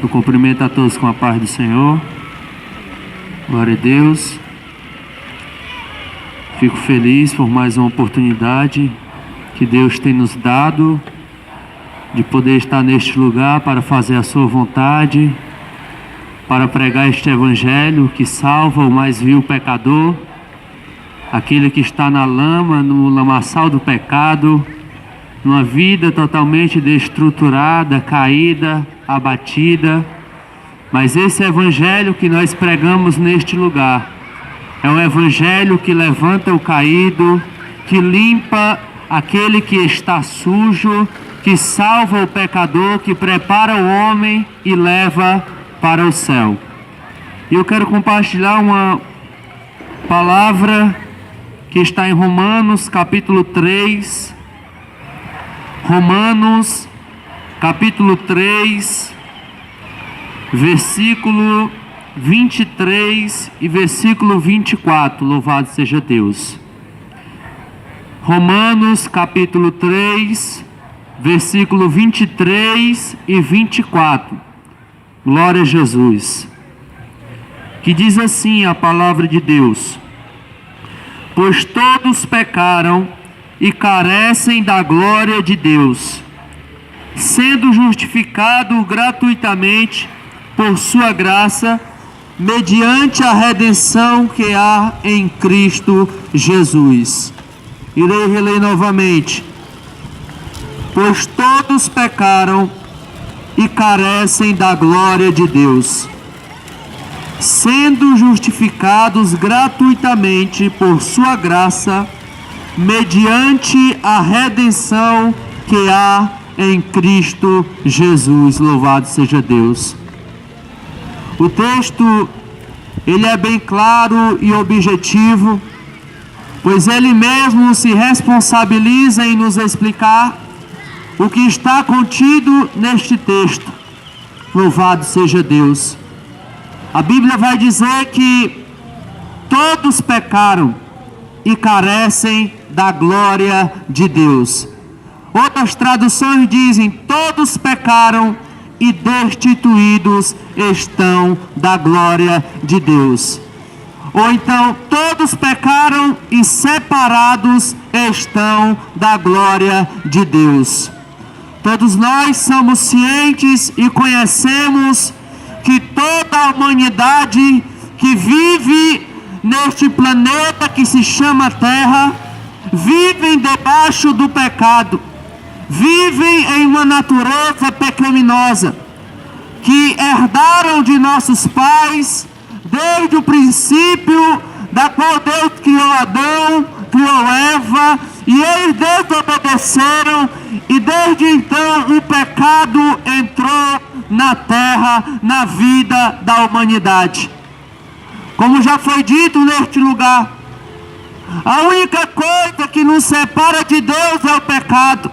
Eu cumprimento a todos com a paz do Senhor. Glória a Deus. Fico feliz por mais uma oportunidade que Deus tem nos dado de poder estar neste lugar para fazer a sua vontade, para pregar este evangelho que salva o mais vil pecador, aquele que está na lama, no lamaçal do pecado, numa vida totalmente destruturada, caída, abatida. Mas esse evangelho que nós pregamos neste lugar é um evangelho que levanta o caído, que limpa aquele que está sujo, que salva o pecador, que prepara o homem e leva para o céu. E eu quero compartilhar uma palavra que está em Romanos capítulo 3. Romanos capítulo 3, versículo 23 e versículo 24. Louvado seja Deus. Romanos capítulo 3, versículo 23 e 24. Glória a Jesus. Que diz assim a palavra de Deus: pois todos pecaram e carecem da glória de Deus, sendo justificado gratuitamente por sua graça, mediante a redenção que há em Cristo Jesus. Irei reler novamente. Pois todos pecaram e carecem da glória de Deus, sendo justificados gratuitamente por sua graça, mediante a redenção que há em Cristo Jesus. Louvado seja Deus. O texto, ele é bem claro e objetivo, pois ele mesmo se responsabiliza em nos explicar o que está contido neste texto. Louvado seja Deus. A Bíblia vai dizer que todos pecaram e carecem da glória de Deus. Outras traduções dizem: todos pecaram e destituídos estão da glória de Deus. Ou então, todos pecaram e separados estão da glória de Deus. Todos nós somos cientes e conhecemos que toda a humanidade que vive neste planeta que se chama Terra, vivem debaixo do pecado, vivem em uma natureza pecaminosa, que herdaram de nossos pais, desde o princípio, da qual Deus criou Adão, criou Eva, e eles desobedeceram, e desde então o pecado entrou na terra, na vida da humanidade. Como já foi dito neste lugar, a única coisa que nos separa de Deus é o pecado.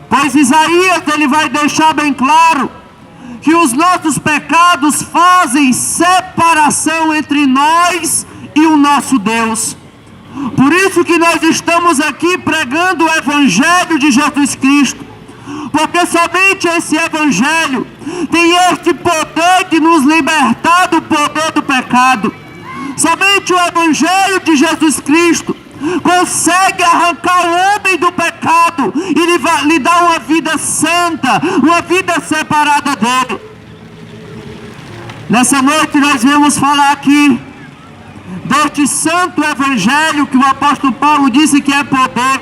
Pois Isaías, ele vai deixar bem claro que os nossos pecados fazem separação entre nós e o nosso Deus. Por isso que nós estamos aqui pregando o Evangelho de Jesus Cristo, porque somente esse Evangelho tem este poder de nos libertar do poder do pecado. Somente o Evangelho de Jesus Cristo consegue arrancar o homem do pecado e lhe dar uma vida santa, uma vida separada dele. Nessa noite nós viemos falar aqui deste santo Evangelho que o apóstolo Paulo disse que é poder.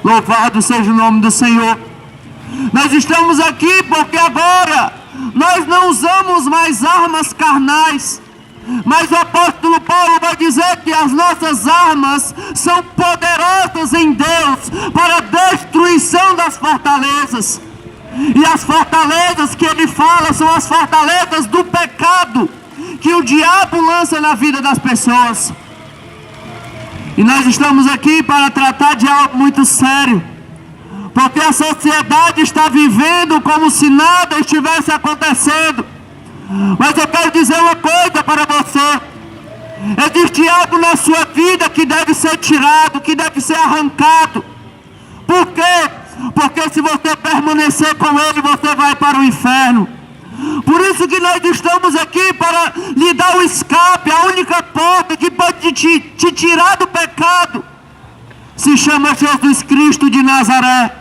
Louvado seja o nome do Senhor. Nós estamos aqui porque agora nós não usamos mais armas carnais, mas o apóstolo Paulo vai dizer que as nossas armas são poderosas em Deus para a destruição das fortalezas. E as fortalezas que ele fala são as fortalezas do pecado que o diabo lança na vida das pessoas. E nós estamos aqui para tratar de algo muito sério, porque a sociedade está vivendo como se nada estivesse acontecendo. Mas eu quero dizer uma coisa para você: existe algo na sua vida que deve ser tirado, que deve ser arrancado. Por quê? Porque se você permanecer com ele, você vai para o inferno. Por isso que nós estamos aqui, para lhe dar o escape. A única porta que pode te tirar do pecado se chama Jesus Cristo de Nazaré.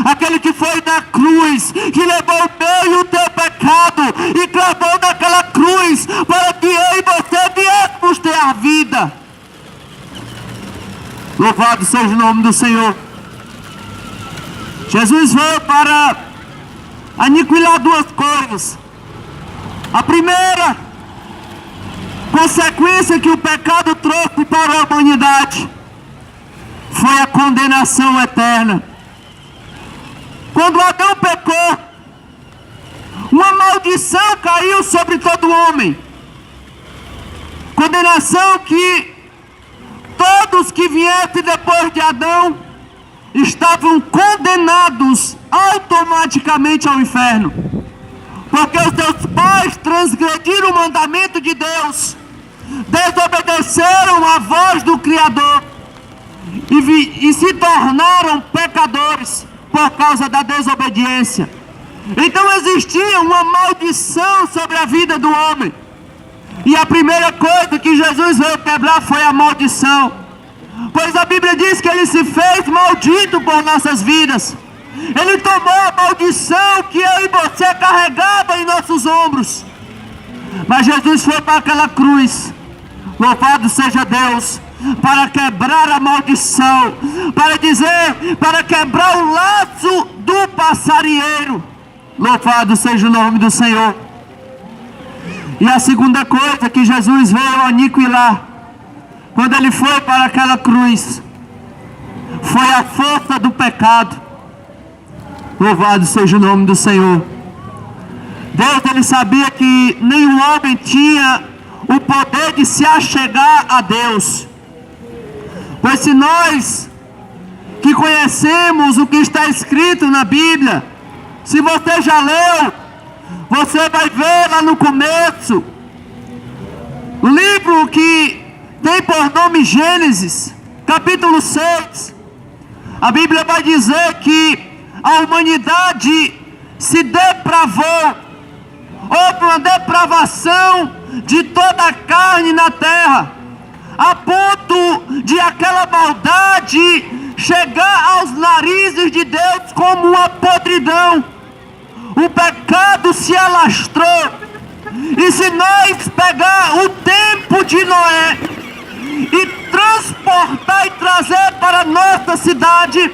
Aquele que foi na cruz, que levou o meu e o teu pecado e clamou naquela cruz para que eu e você viéssemos ter a vida. Louvado seja o nome do Senhor. Jesus veio para aniquilar duas coisas. A primeira consequência que o pecado trouxe para a humanidade foi a condenação eterna. Quando Adão pecou, uma maldição caiu sobre todo homem. Condenação que todos que viessem depois de Adão estavam condenados automaticamente ao inferno. Porque os seus pais transgrediram o mandamento de Deus, desobedeceram a voz do Criador e se tornaram pecadores por causa da desobediência. Então existia uma maldição sobre a vida do homem. E a primeira coisa que Jesus veio quebrar foi a maldição. Pois a Bíblia diz que Ele se fez maldito por nossas vidas. Ele tomou a maldição que eu e você carregava em nossos ombros. Mas Jesus foi para aquela cruz, louvado seja Deus, para quebrar a maldição, para quebrar o laço do passarinheiro. Louvado seja o nome do Senhor. E a segunda coisa que Jesus veio aniquilar, quando Ele foi para aquela cruz, foi a força do pecado. Louvado seja o nome do Senhor. Deus, Ele sabia que nenhum homem tinha o poder de se achegar a Deus. Pois se nós que conhecemos o que está escrito na Bíblia, se você já leu, você vai ver lá no começo, o livro que tem por nome Gênesis, capítulo 6, a Bíblia vai dizer que a humanidade se depravou, houve uma depravação de toda a carne na terra, a ponto de aquela maldade chegar aos narizes de Deus como uma podridão. O pecado se alastrou. E se nós pegar o tempo de Noé e transportar e trazer para a nossa cidade,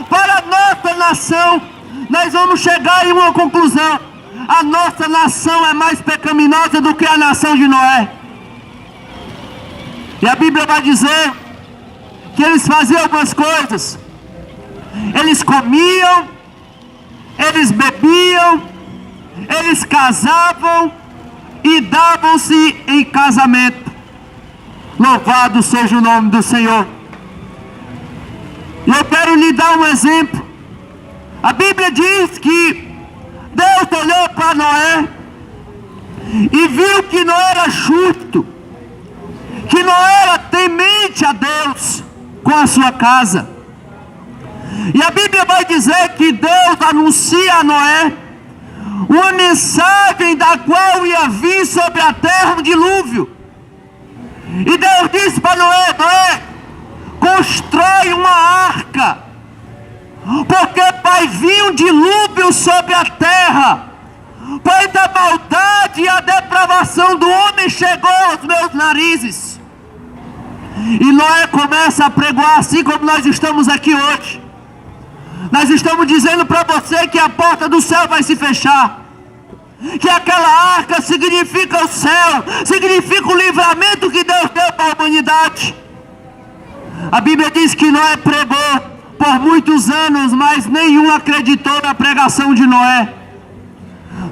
para a nossa nação, nós vamos chegar em uma conclusão: a nossa nação é mais pecaminosa do que a nação de Noé. E a Bíblia vai dizer que eles faziam algumas coisas. Eles comiam, eles bebiam, eles casavam e davam-se em casamento. Louvado seja o nome do Senhor. E eu quero lhe dar um exemplo. A Bíblia diz que Deus olhou para Noé e viu que não era justo, que não era temente a Deus com a sua casa. E a Bíblia vai dizer que Deus anuncia a Noé uma mensagem da qual ia vir sobre a terra um dilúvio. E Deus disse para Noé: Noé, constrói uma arca, porque vai vir um dilúvio sobre a terra, pois a maldade e a depravação do homem chegou aos meus narizes. E Noé começa a pregoar, assim como nós estamos aqui hoje. Nós estamos dizendo para você que a porta do céu vai se fechar, que aquela arca significa o céu, significa o livramento que Deus deu para a humanidade. A Bíblia diz que Noé pregou por muitos anos, mas nenhum acreditou na pregação de Noé.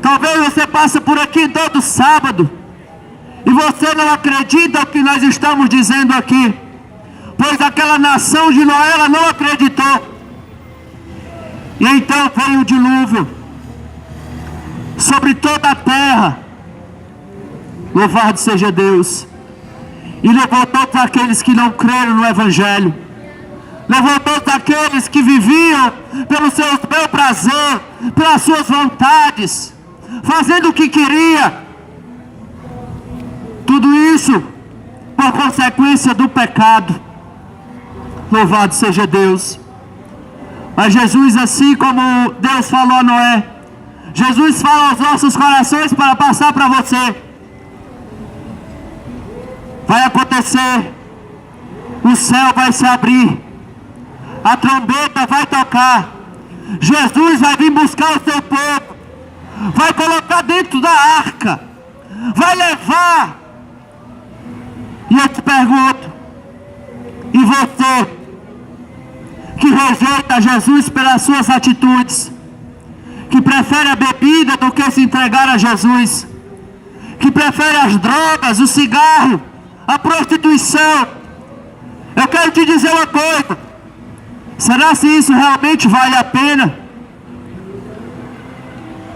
Talvez você passe por aqui todo sábado e você não acredita no que nós estamos dizendo aqui, pois aquela nação de Noé, ela não acreditou. E então veio o dilúvio sobre toda a terra. Louvado seja Deus. E levou todos aqueles que não creram no Evangelho, levou todos aqueles que viviam pelo seu bel prazer, pelas suas vontades, fazendo o que queria. Tudo isso por consequência do pecado. Louvado seja Deus. Mas Jesus, assim como Deus falou a Noé, Jesus fala aos nossos corações para passar para você. Vai acontecer, o céu vai se abrir, a trombeta vai tocar, Jesus vai vir buscar o seu povo, vai colocar dentro da arca, vai levar. E eu te pergunto, e você que rejeita Jesus pelas suas atitudes, que prefere a bebida do que se entregar a Jesus, que prefere as drogas, o cigarro, a prostituição, eu quero te dizer uma coisa: será se isso realmente vale a pena?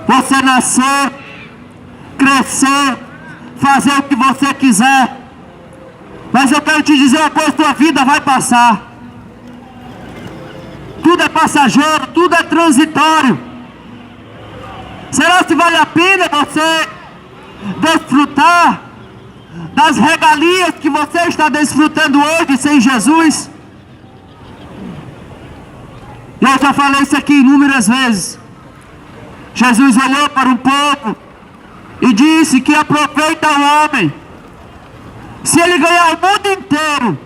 Você nascer, crescer, fazer o que você quiser, mas eu quero te dizer uma coisa: tua vida vai passar. Tudo é passageiro, tudo é transitório. Será se vale a pena você desfrutar das regalias que você está desfrutando hoje sem Jesus? Eu já falei isso aqui inúmeras vezes. Jesus olhou para o povo e disse que aproveita o homem se ele ganhar o mundo inteiro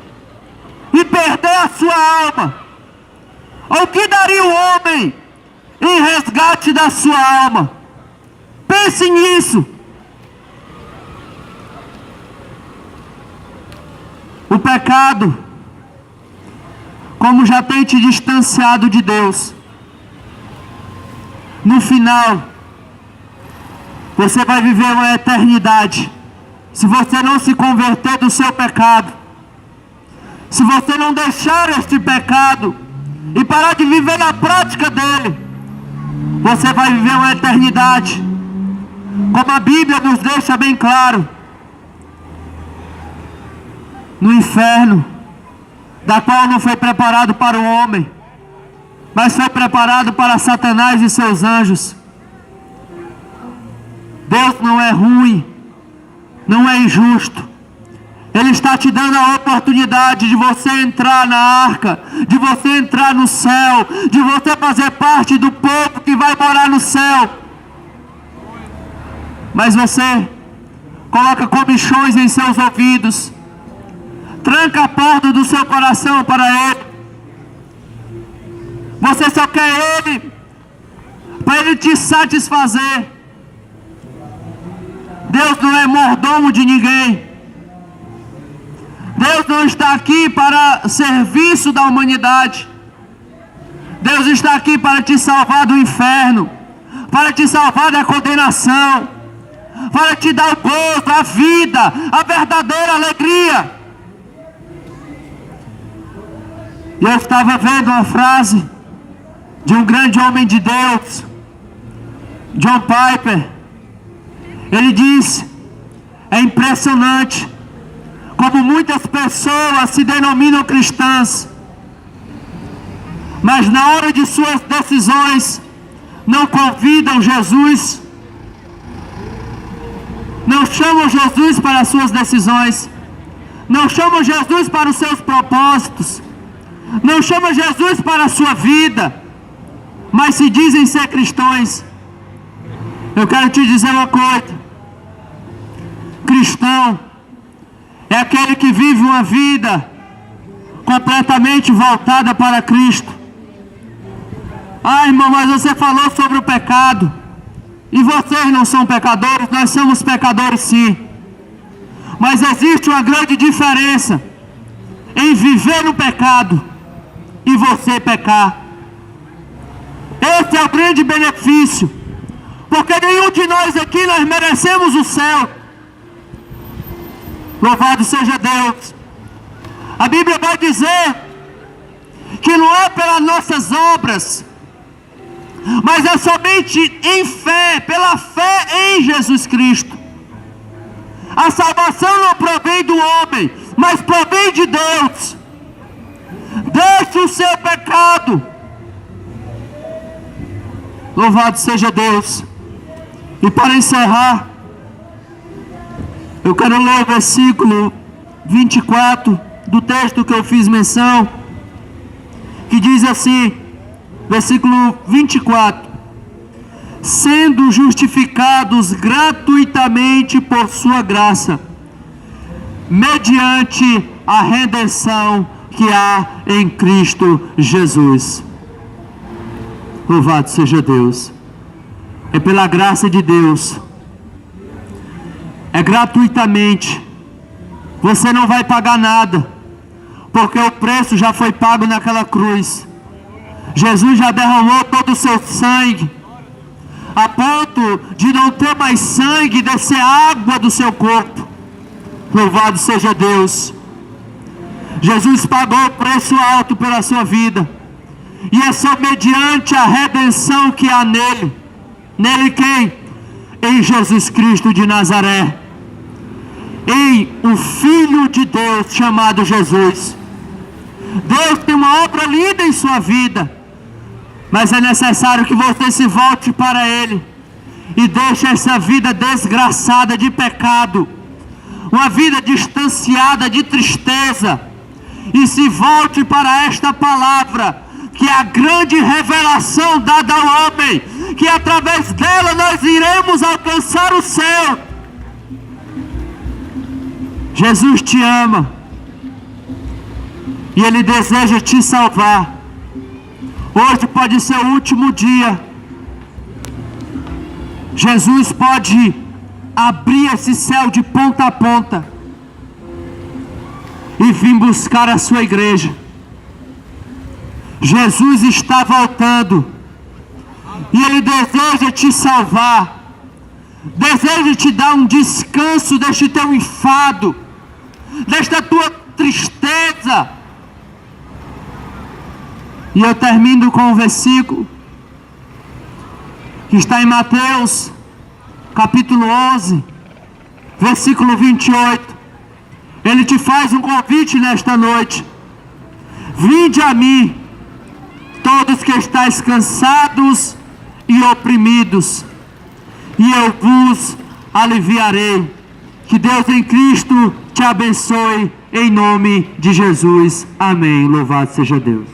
e perder a sua alma. O que daria o homem em resgate da sua alma? Pense nisso. O pecado, como já tem te distanciado de Deus, no final, você vai viver uma eternidade. Se você não se converter do seu pecado, se você não deixar este pecado e parar de viver na prática dele, você vai viver uma eternidade, como a Bíblia nos deixa bem claro, no inferno, da qual não foi preparado para o homem, mas foi preparado para Satanás e seus anjos. Deus não é ruim, não é injusto. Ele está te dando a oportunidade de você entrar na arca, de você entrar no céu, de você fazer parte do povo que vai morar no céu. Mas você coloca comichões em seus ouvidos, tranca a porta do seu coração para Ele. Você só quer Ele, para Ele te satisfazer. Deus não é mordomo de ninguém. Deus não está aqui para serviço da humanidade. Deus está aqui para te salvar do inferno, para te salvar da condenação, para te dar o gozo, a vida, a verdadeira alegria. E eu estava vendo uma frase de um grande homem de Deus, John Piper. Ele disse: é impressionante como muitas pessoas se denominam cristãs, mas na hora de suas decisões não convidam Jesus, não chamam Jesus para as suas decisões, não chamam Jesus para os seus propósitos, não chamam Jesus para a sua vida, mas se dizem ser cristãos. Eu quero te dizer uma coisa: cristão é aquele que vive uma vida completamente voltada para Cristo. Ah, irmão, mas você falou sobre o pecado, e vocês não são pecadores. Nós somos pecadores sim, mas existe uma grande diferença em viver no pecado e você pecar. Esse é o grande benefício, porque nenhum de nós aqui nós merecemos o céu. Louvado seja Deus. A Bíblia vai dizer que não é pelas nossas obras, mas é somente em fé, pela fé em Jesus Cristo. A salvação não provém do homem, mas provém de Deus. Deixe o seu pecado. Louvado seja Deus. E para encerrar, eu quero ler o versículo 24 do texto que eu fiz menção, que diz assim, versículo 24: sendo justificados gratuitamente por sua graça, mediante a redenção que há em Cristo Jesus. Louvado seja Deus. É pela graça de Deus, é gratuitamente. Você não vai pagar nada, porque o preço já foi pago naquela cruz. Jesus já derramou todo o seu sangue, a ponto de não ter mais sangue, descer água do seu corpo. Louvado seja Deus. Jesus pagou o preço alto pela sua vida, e é só mediante a redenção que há nele. Nele quem? Em Jesus Cristo de Nazaré, em o Filho de Deus chamado Jesus. Deus tem uma obra linda em sua vida, mas é necessário que você se volte para Ele e deixe essa vida desgraçada de pecado, uma vida distanciada de tristeza, e se volte para esta palavra, que é a grande revelação dada ao homem, que através dela nós iremos alcançar o céu. Jesus te ama, e Ele deseja te salvar. Hoje pode ser o último dia. Jesus pode abrir esse céu de ponta a ponta e vir buscar a sua igreja. Jesus está voltando, e Ele deseja te salvar, deseja te dar um descanso deste teu enfado, desta tua tristeza. E eu termino com um versículo que está em Mateus capítulo 11, versículo 28. Ele te faz um convite nesta noite: vinde a mim, todos que estáis cansados e oprimidos, e eu vos aliviarei. Que Deus em Cristo te abençoe, em nome de Jesus. Amém. Louvado seja Deus.